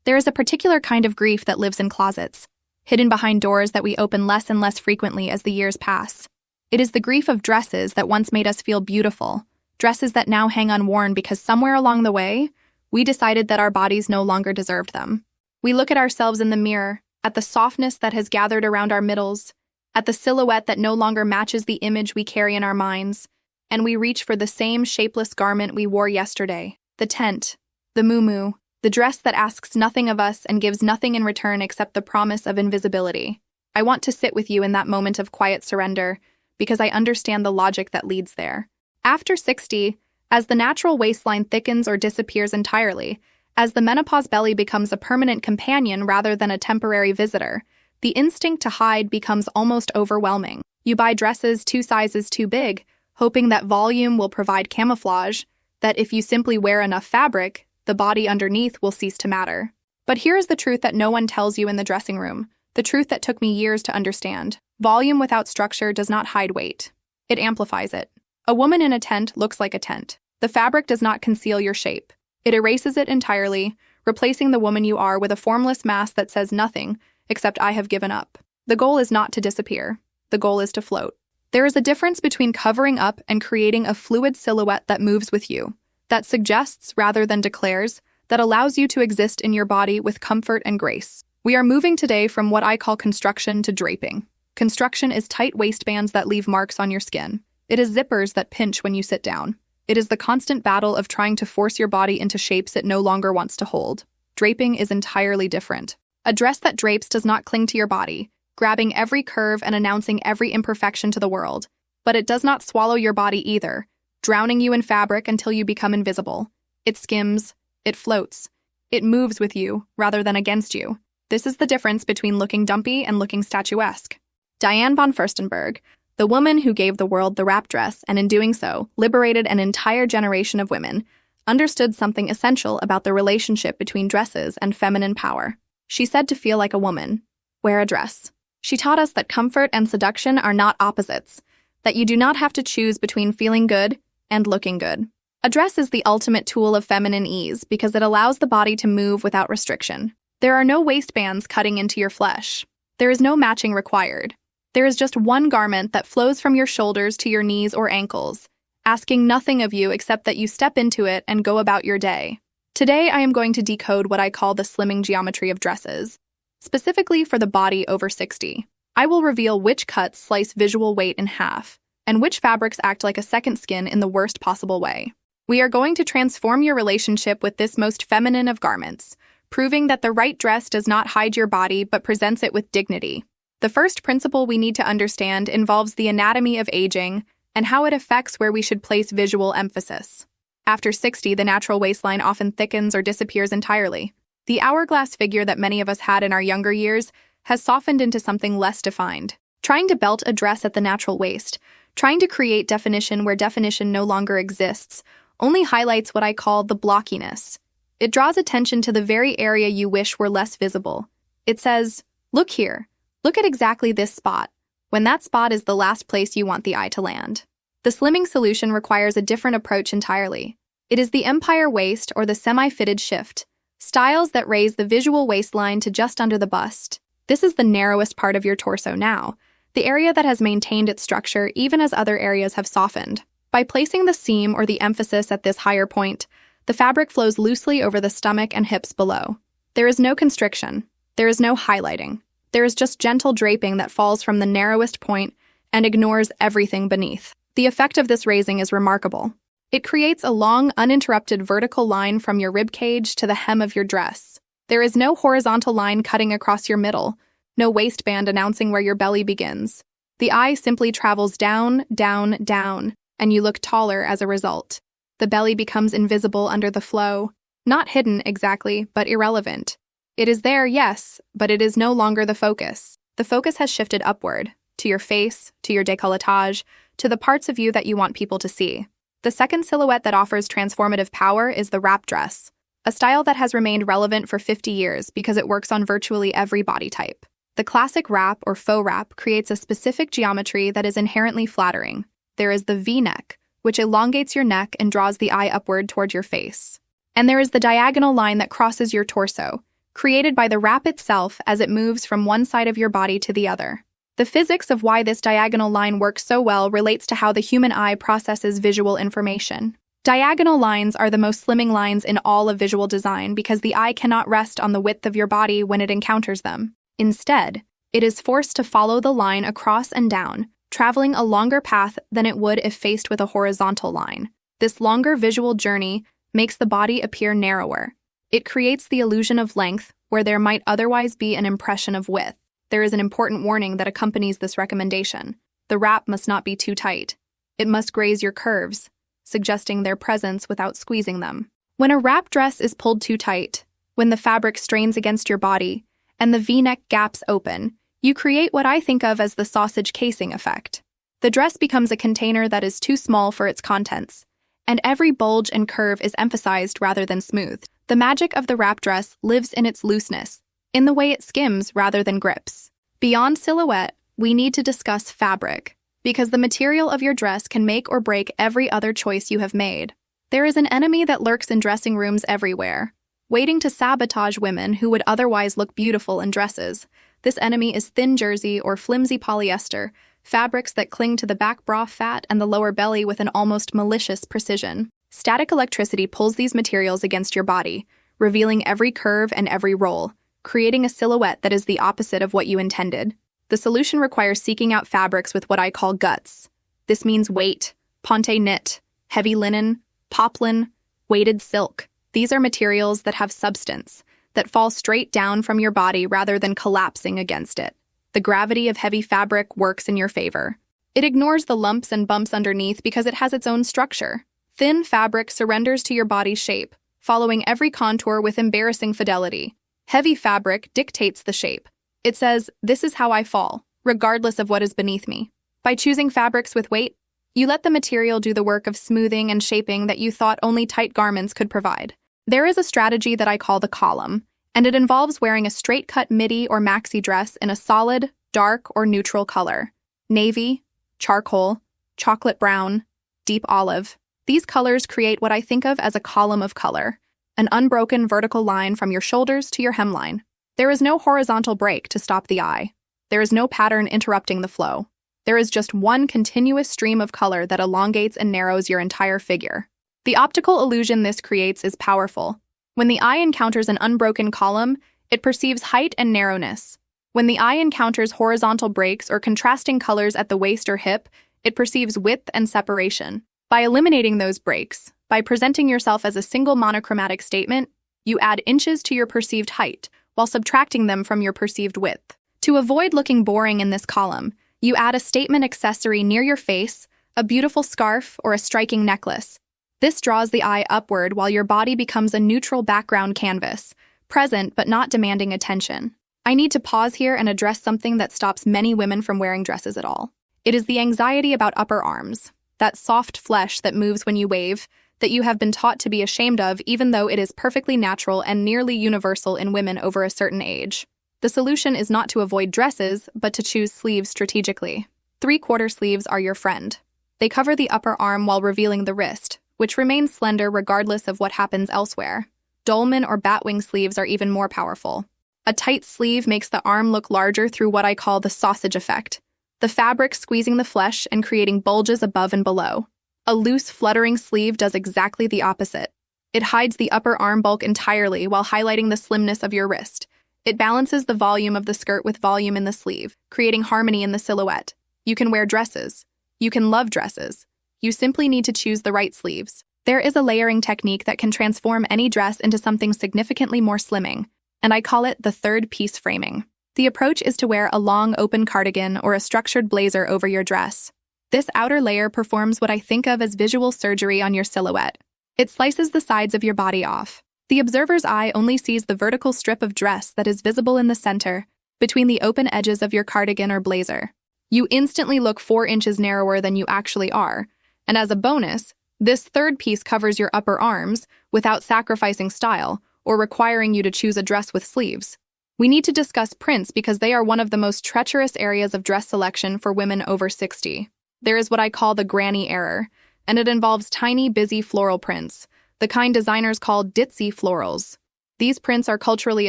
There is a particular kind of grief that lives in closets, hidden behind doors that we open less and less frequently as the years pass. It is the grief of dresses that once made us feel beautiful, dresses that now hang unworn because somewhere along the way, we decided that our bodies no longer deserved them. We look at ourselves in the mirror, at the softness that has gathered around our middles, at the silhouette that no longer matches the image we carry in our minds, and we reach for the same shapeless garment we wore yesterday, the tent, the muumuus, the dress that asks nothing of us and gives nothing in return except the promise of invisibility. I want to sit with you in that moment of quiet surrender, because I understand the logic that leads there. After 60, as the natural waistline thickens or disappears entirely, as the menopause belly becomes a permanent companion rather than a temporary visitor, the instinct to hide becomes almost overwhelming. You buy dresses 2 sizes too big, hoping that volume will provide camouflage, that if you simply wear enough fabric, the body underneath will cease to matter. But here is the truth that no one tells you in the dressing room, the truth that took me years to understand. Volume without structure does not hide weight. It amplifies it. A woman in a tent looks like a tent. The fabric does not conceal your shape. It erases it entirely, replacing the woman you are with a formless mass that says nothing except I have given up. The goal is not to disappear. The goal is to float. There is a difference between covering up and creating a fluid silhouette that moves with you, that suggests rather than declares, that allows you to exist in your body with comfort and grace. We are moving today from what I call construction to draping. Construction is tight waistbands that leave marks on your skin. It is zippers that pinch when you sit down. It is the constant battle of trying to force your body into shapes it no longer wants to hold. Draping is entirely different. A dress that drapes does not cling to your body, grabbing every curve and announcing every imperfection to the world. But it does not swallow your body either, drowning you in fabric until you become invisible. It skims, it floats, it moves with you rather than against you. This is the difference between looking dumpy and looking statuesque. Diane von Furstenberg, the woman who gave the world the wrap dress and in doing so, liberated an entire generation of women, understood something essential about the relationship between dresses and feminine power. She said to feel like a woman, wear a dress. She taught us that comfort and seduction are not opposites, that you do not have to choose between feeling good and looking good. A dress is the ultimate tool of feminine ease because it allows the body to move without restriction. There are no waistbands cutting into your flesh. There is no matching required. There is just one garment that flows from your shoulders to your knees or ankles, asking nothing of you except that you step into it and go about your day. Today, I am going to decode what I call the slimming geometry of dresses, specifically for the body over 60. I will reveal which cuts slice visual weight in half, and which fabrics act like a second skin in the worst possible way. We are going to transform your relationship with this most feminine of garments, proving that the right dress does not hide your body but presents it with dignity. The first principle we need to understand involves the anatomy of aging and how it affects where we should place visual emphasis. After 60, the natural waistline often thickens or disappears entirely. The hourglass figure that many of us had in our younger years has softened into something less defined. Trying to belt a dress at the natural waist, trying to create definition where definition no longer exists, only highlights what I call the blockiness. It draws attention to the very area you wish were less visible. It says, look here, look at exactly this spot, when that spot is the last place you want the eye to land. The slimming solution requires a different approach entirely. It is the empire waist or the semi-fitted shift, styles that raise the visual waistline to just under the bust. This is the narrowest part of your torso now, the area that has maintained its structure even as other areas have softened. By placing the seam or the emphasis at this higher point, the fabric flows loosely over the stomach and hips below. There is no constriction. There is no highlighting. There is just gentle draping that falls from the narrowest point and ignores everything beneath. The effect of this raising is remarkable. It creates a long, uninterrupted vertical line from your ribcage to the hem of your dress. There is no horizontal line cutting across your middle, no waistband announcing where your belly begins. The eye simply travels down, down, down, and you look taller as a result. The belly becomes invisible under the flow, not hidden exactly, but irrelevant. It is there, yes, but it is no longer the focus. The focus has shifted upward, to your face, to your décolletage, to the parts of you that you want people to see. The second silhouette that offers transformative power is the wrap dress, a style that has remained relevant for 50 years because it works on virtually every body type. The classic wrap or faux wrap creates a specific geometry that is inherently flattering. There is the V-neck, which elongates your neck and draws the eye upward toward your face. And there is the diagonal line that crosses your torso, created by the wrap itself as it moves from one side of your body to the other. The physics of why this diagonal line works so well relates to how the human eye processes visual information. Diagonal lines are the most slimming lines in all of visual design because the eye cannot rest on the width of your body when it encounters them. Instead, it is forced to follow the line across and down, traveling a longer path than it would if faced with a horizontal line. This longer visual journey makes the body appear narrower. It creates the illusion of length where there might otherwise be an impression of width. There is an important warning that accompanies this recommendation. The wrap must not be too tight. It must graze your curves, suggesting their presence without squeezing them. When a wrap dress is pulled too tight, when the fabric strains against your body, and the V-neck gaps open, you create what I think of as the sausage casing effect. The dress becomes a container that is too small for its contents, and every bulge and curve is emphasized rather than smoothed. The magic of the wrap dress lives in its looseness, in the way it skims rather than grips. Beyond silhouette, we need to discuss fabric, because the material of your dress can make or break every other choice you have made. There is an enemy that lurks in dressing rooms everywhere, waiting to sabotage women who would otherwise look beautiful in dresses. This enemy is thin jersey or flimsy polyester, fabrics that cling to the back bra fat and the lower belly with an almost malicious precision. Static electricity pulls these materials against your body, revealing every curve and every roll, creating a silhouette that is the opposite of what you intended. The solution requires seeking out fabrics with what I call guts. This means weight, ponte knit, heavy linen, poplin, weighted silk. These are materials that have substance, that fall straight down from your body rather than collapsing against it. The gravity of heavy fabric works in your favor. It ignores the lumps and bumps underneath because it has its own structure. Thin fabric surrenders to your body's shape, following every contour with embarrassing fidelity. Heavy fabric dictates the shape. It says, "This is how I fall, regardless of what is beneath me." By choosing fabrics with weight, you let the material do the work of smoothing and shaping that you thought only tight garments could provide. There is a strategy that I call the column, and it involves wearing a straight-cut midi or maxi dress in a solid, dark, or neutral color: navy, charcoal, chocolate brown, deep olive. These colors create what I think of as a column of color, an unbroken vertical line from your shoulders to your hemline. There is no horizontal break to stop the eye. There is no pattern interrupting the flow. There is just one continuous stream of color that elongates and narrows your entire figure. The optical illusion this creates is powerful. When the eye encounters an unbroken column, it perceives height and narrowness. When the eye encounters horizontal breaks or contrasting colors at the waist or hip, it perceives width and separation. By eliminating those breaks, by presenting yourself as a single monochromatic statement, you add inches to your perceived height, while subtracting them from your perceived width. To avoid looking boring in this column, you add a statement accessory near your face, a beautiful scarf, or a striking necklace. This draws the eye upward while your body becomes a neutral background canvas, present but not demanding attention. I need to pause here and address something that stops many women from wearing dresses at all. It is the anxiety about upper arms, that soft flesh that moves when you wave, that you have been taught to be ashamed of even though it is perfectly natural and nearly universal in women over a certain age. The solution is not to avoid dresses, but to choose sleeves strategically. 3/4 sleeves are your friend. They cover the upper arm while revealing the wrist, which remains slender regardless of what happens elsewhere. Dolman or batwing sleeves are even more powerful. A tight sleeve makes the arm look larger through what I call the sausage effect, the fabric squeezing the flesh and creating bulges above and below. A loose, fluttering sleeve does exactly the opposite. It hides the upper arm bulk entirely while highlighting the slimness of your wrist. It balances the volume of the skirt with volume in the sleeve, creating harmony in the silhouette. You can wear dresses. You can love dresses. You simply need to choose the right sleeves. There is a layering technique that can transform any dress into something significantly more slimming, and I call it the third piece framing. The approach is to wear a long, open cardigan or a structured blazer over your dress. This outer layer performs what I think of as visual surgery on your silhouette. It slices the sides of your body off. The observer's eye only sees the vertical strip of dress that is visible in the center, between the open edges of your cardigan or blazer. You instantly look 4 inches narrower than you actually are, and as a bonus, this third piece covers your upper arms without sacrificing style or requiring you to choose a dress with sleeves. We need to discuss prints because they are one of the most treacherous areas of dress selection for women over 60. There is what I call the granny error, and it involves tiny, busy floral prints, the kind designers call ditzy florals. These prints are culturally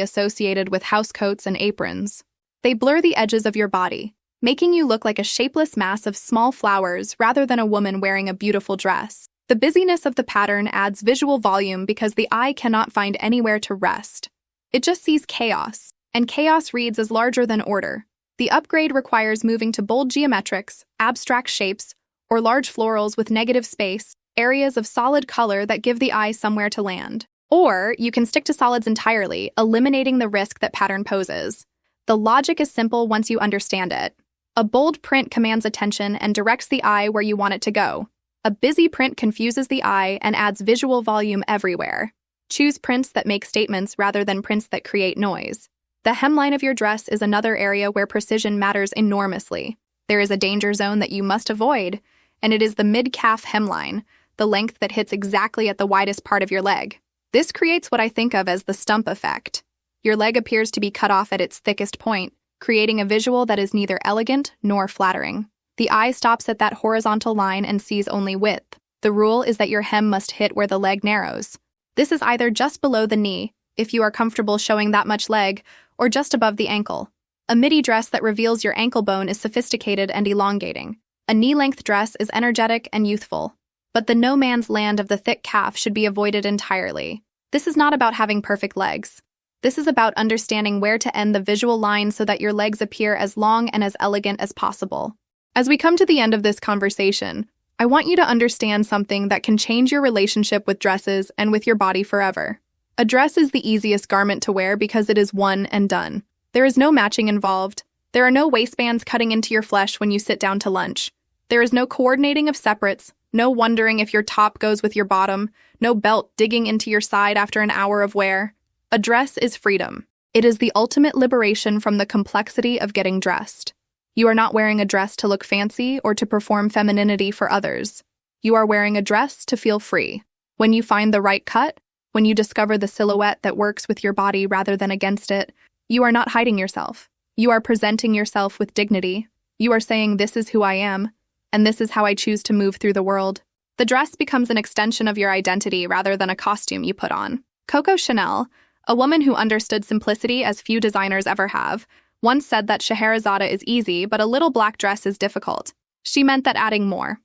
associated with housecoats and aprons. They blur the edges of your body, making you look like a shapeless mass of small flowers rather than a woman wearing a beautiful dress. The busyness of the pattern adds visual volume because the eye cannot find anywhere to rest. It just sees chaos, and chaos reads as larger than order. The upgrade requires moving to bold geometrics, abstract shapes, or large florals with negative space, areas of solid color that give the eye somewhere to land. Or you can stick to solids entirely, eliminating the risk that pattern poses. The logic is simple once you understand it. A bold print commands attention and directs the eye where you want it to go. A busy print confuses the eye and adds visual volume everywhere. Choose prints that make statements rather than prints that create noise. The hemline of your dress is another area where precision matters enormously. There is a danger zone that you must avoid, and it is the mid-calf hemline, the length that hits exactly at the widest part of your leg. This creates what I think of as the stump effect. Your leg appears to be cut off at its thickest point, creating a visual that is neither elegant nor flattering. The eye stops at that horizontal line and sees only width. The rule is that your hem must hit where the leg narrows. This is either just below the knee, if you are comfortable showing that much leg, or just above the ankle. A midi dress that reveals your ankle bone is sophisticated and elongating. A knee-length dress is energetic and youthful. But the no man's land of the thick calf should be avoided entirely. This is not about having perfect legs. This is about understanding where to end the visual line so that your legs appear as long and as elegant as possible. As we come to the end of this conversation, I want you to understand something that can change your relationship with dresses and with your body forever. A dress is the easiest garment to wear because it is one and done. There is no matching involved. There are no waistbands cutting into your flesh when you sit down to lunch. There is no coordinating of separates, no wondering if your top goes with your bottom, no belt digging into your side after an hour of wear. A dress is freedom. It is the ultimate liberation from the complexity of getting dressed. You are not wearing a dress to look fancy or to perform femininity for others. You are wearing a dress to feel free. When you find the right cut, when you discover the silhouette that works with your body rather than against it, you are not hiding yourself. You are presenting yourself with dignity. You are saying, "This is who I am, and this is how I choose to move through the world." The dress becomes an extension of your identity rather than a costume you put on. Coco Chanel, a woman who understood simplicity as few designers ever have, once said that Scheherazade is easy, but a little black dress is difficult. She meant that adding more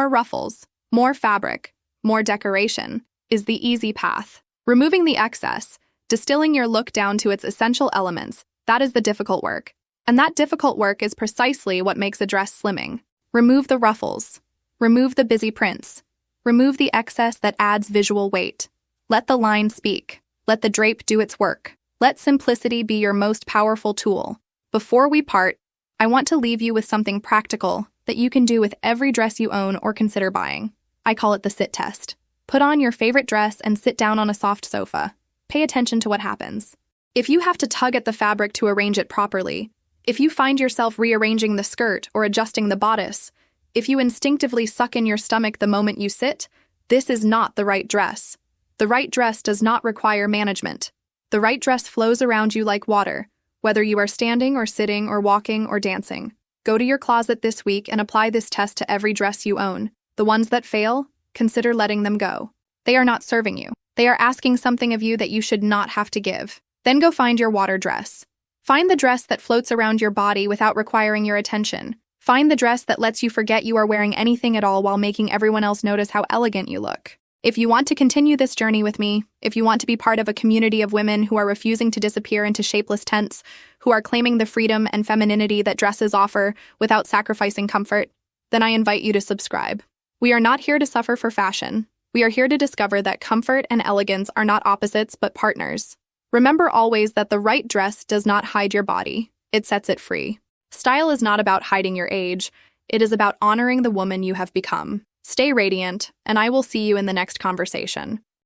ruffles, more fabric, more decoration, is the easy path. Removing the excess, distilling your look down to its essential elements, that is the difficult work. And that difficult work is precisely what makes a dress slimming. Remove the ruffles. Remove the busy prints. Remove the excess that adds visual weight. Let the line speak. Let the drape do its work. Let simplicity be your most powerful tool. Before we part, I want to leave you with something practical that you can do with every dress you own or consider buying. I call it the sit test. Put on your favorite dress and sit down on a soft sofa. Pay attention to what happens. If you have to tug at the fabric to arrange it properly, if you find yourself rearranging the skirt or adjusting the bodice, if you instinctively suck in your stomach the moment you sit, this is not the right dress. The right dress does not require management. The right dress flows around you like water, whether you are standing or sitting or walking or dancing. Go to your closet this week and apply this test to every dress you own. The ones that fail, consider letting them go. They are not serving you. They are asking something of you that you should not have to give. Then go find your water dress. Find the dress that floats around your body without requiring your attention. Find the dress that lets you forget you are wearing anything at all while making everyone else notice how elegant you look. If you want to continue this journey with me, if you want to be part of a community of women who are refusing to disappear into shapeless tents, who are claiming the freedom and femininity that dresses offer without sacrificing comfort, then I invite you to subscribe. We are not here to suffer for fashion. We are here to discover that comfort and elegance are not opposites but partners. Remember always that the right dress does not hide your body. It sets it free. Style is not about hiding your age. It is about honoring the woman you have become. Stay radiant, and I will see you in the next conversation.